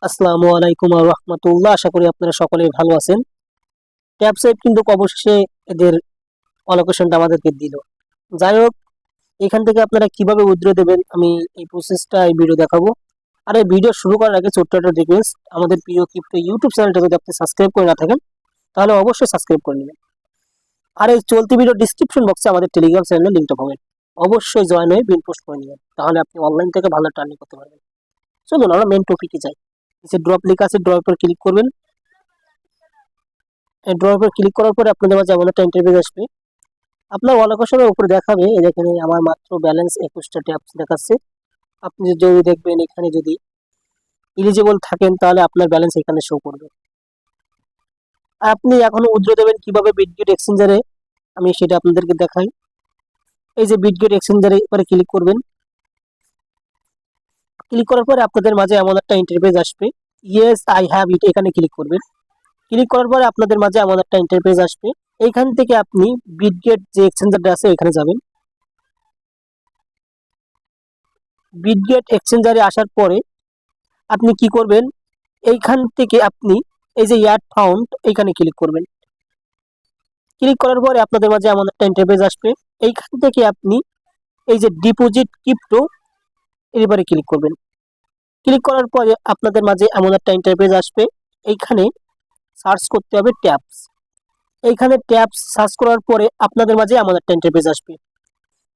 আসসালামু আলাইকুম ওয়া রাহমাতুল্লাহ। আশা করি আপনারা সকলেই ভালো আছেন। ট্যাবসাইট কিন্তু অবশেষে এদের অলোকেশনটা আমাদেরকে দিল। যাই হোক, এখান থেকে আপনারা কিভাবে উইথড্র দেবেন আমি এই প্রসেসটা এই ভিডিও দেখাবো। আর এই ভিডিও শুরু করার আগে ছোট্ট একটা রিকোয়েস্ট, আমাদের প্রিয় ক্রিপ্টো ইউটিউব চ্যানেলটা যদি আপনি সাবস্ক্রাইব করে না থাকেন তাহলে অবশ্যই সাবস্ক্রাইব করে নেবেন। আর এই চলতি ভিডিও ডিসক্রিপশন বক্সে আমাদের টেলিগ্রাম চ্যানেলের লিঙ্কটা পাবেন। অবশ্যই জয়েন হয়ে বিল পোস্ট করে নেবেন, তাহলে আপনি অনলাইন থেকে ভালো টার্নিং করতে পারবেন। চলুন আমরা মেন টপিকে যাই। নিচে ড্রপ লেখা আছে, ড্রপ উপর ক্লিক করবেন। ড্র উপর ক্লিক করার পরে আপনাদের মাঝে এমন একটা ইন্টারফেস আসবে। আপনার অলোকেশনের উপরে দেখাবে এখানে আমার মাত্র ব্যালেন্স 21টা ট্যাপস দেখাচ্ছে। আপনি যদি দেখবেন এখানে যদি এলিজিবল থাকেন তাহলে আপনার ব্যালেন্স এখানে শো করবে। আপনি এখন উইথড্র দেবেন কিভাবে বিটগেট এক্সচেঞ্জারে, আমি সেটা আপনাদেরকে দেখাই। এই যে বিটগেট এক্সচেঞ্জারে এবারে ক্লিক করবেন। ক্লিক করার পরে আপনাদের মাঝে এমন একটা ইন্টারফেস আসবে, ইয়েস আই হ্যাভ ইট, এখানে ক্লিক করবেন। ক্লিক করার পরে আপনাদের মাঝে এমন একটা ইন্টারফেস আসবে। এইখান থেকে আপনি বিটগেট যে এক্সচেঞ্জারটা আছে এখানে যাবেন। বিটগেট এক্সচেঞ্জারে আসার পরে আপনি কি করবেন, এইখান থেকে আপনি এই যে অ্যাড ফাউন্ড এখানে ক্লিক করবেন। ক্লিক করার পরে আপনাদের মাঝে এমন একটা ইন্টারফেস আসবে। এইখান থেকে আপনি এই যে ডিপোজিট ক্রিপ্টো এবারে ক্লিক করবেন। ক্লিক করার পরে আপনাদের মাঝে এমন একটা ইন্টারফেস আসবে। এইখানে সার্চ করতে হবে ট্যাবস। এইখানে ট্যাবস সার্চ করার পরে আপনাদের মাঝে এমন একটা ইন্টারফেস আসবে।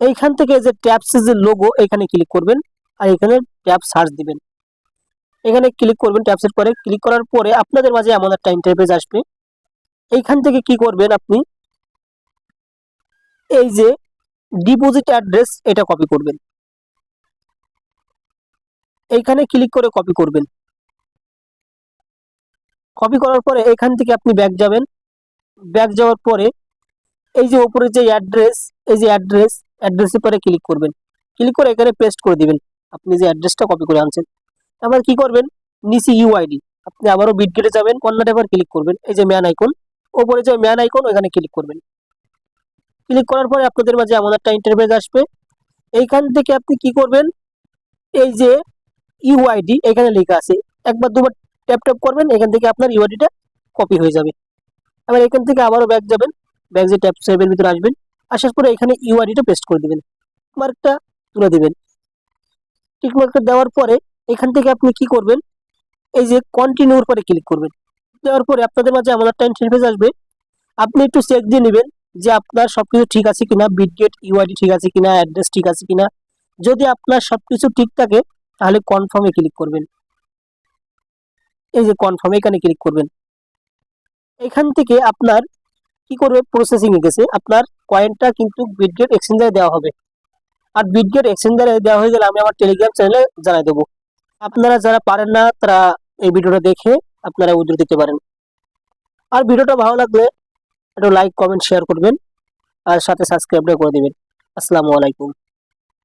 এইখান থেকে যে ট্যাবসের যে লোগো এখানে ক্লিক করবেন আর এখানে ট্যাব সার্চ দিবেন। এখানে ক্লিক করবেন ট্যাবসের পরে। ক্লিক করার পরে আপনাদের মাঝে এমন একটা ইন্টারফেস আসবে। এইখান থেকে কি করবেন, আপনি এই যে ডিপোজিট অ্যাড্রেস এটা কপি করবেন। এইখানে ক্লিক করে কপি করবেন। কপি করার পরে এখান থেকে আপনি ব্যাক যাবেন। ব্যাক যাওয়ার পরে এই যে উপরে যে অ্যাড্রেস, এই যে অ্যাড্রেসের পরে ক্লিক করবেন। ক্লিক করে এখানে পেস্ট করে দিবেন আপনি যে অ্যাড্রেসটা কপি করে আনছেন। আবার কি করবেন, নিচে ইউআইডি আপনি আবারও বিটগেটে যাবেন, কর্নারে আবার ক্লিক করবেন। এই যে ম্যান আইকন, ওপরে যে ম্যান আইকন ওখানে ক্লিক করবেন। ক্লিক করার পরে আপনাদের মাঝে এমন একটা ইন্টারফেস আসবে। এইখান থেকে আপনি কি করবেন, এই যে ইউআইডি এখানে লেখা আছে, একবার দুবার ট্যাপ ট্যাপ করবেন, এখান থেকে আপনার ইউআইডিটা কপি হয়ে যাবে। এবার এখান থেকে আবারও ব্যাক যাবেন, ব্যাক যে ট্যাপ সেভের ভিতরে আসবেন। আসার পরে এখানে ইউআইডিটা পেস্ট করে দিবেন, মার্কটা তুলে দিবেন। টিক মার্কটা দেওয়ার পরে এখান থেকে আপনি কি করবেন, এই যে কন্টিনিউর পরে ক্লিক করবেন। দেওয়ার পরে আপনাদের মাঝে এমন একটা ইন্টারফেস আসবে। আপনি একটু চেক দিয়ে নেবেন যে আপনার সবকিছু ঠিক আছে কিনা, বিটগেট ইউআইডি ঠিক আছে কিনা, অ্যাড্রেস ঠিক আছে কিনা। যদি আপনার সবকিছু ঠিক থাকে তাহলে কনফার্মে ক্লিক করবেন। এই যে কনফার্মে এখানে ক্লিক করবেন। এখান থেকে আপনার কি করবে, প্রসেসিং এ গেছে, আপনার কয়েনটা কিন্তু বিটগেট এক্সচেঞ্জারে দেওয়া হবে। আর বিটগেট এক্সচেঞ্জারে দেওয়া হয়ে গেলে আমি আমার টেলিগ্রাম চ্যানেলে জানাই দেবো। আপনারা যারা পারেন না তারা এই ভিডিওটা দেখে আপনারা উইথড্র দিতে পারেন। আর ভিডিওটা ভালো লাগলে একটু লাইক কমেন্ট শেয়ার করবেন আর সাথে সাবস্ক্রাইবটা করে দিবেন। আসসালামু আলাইকুম।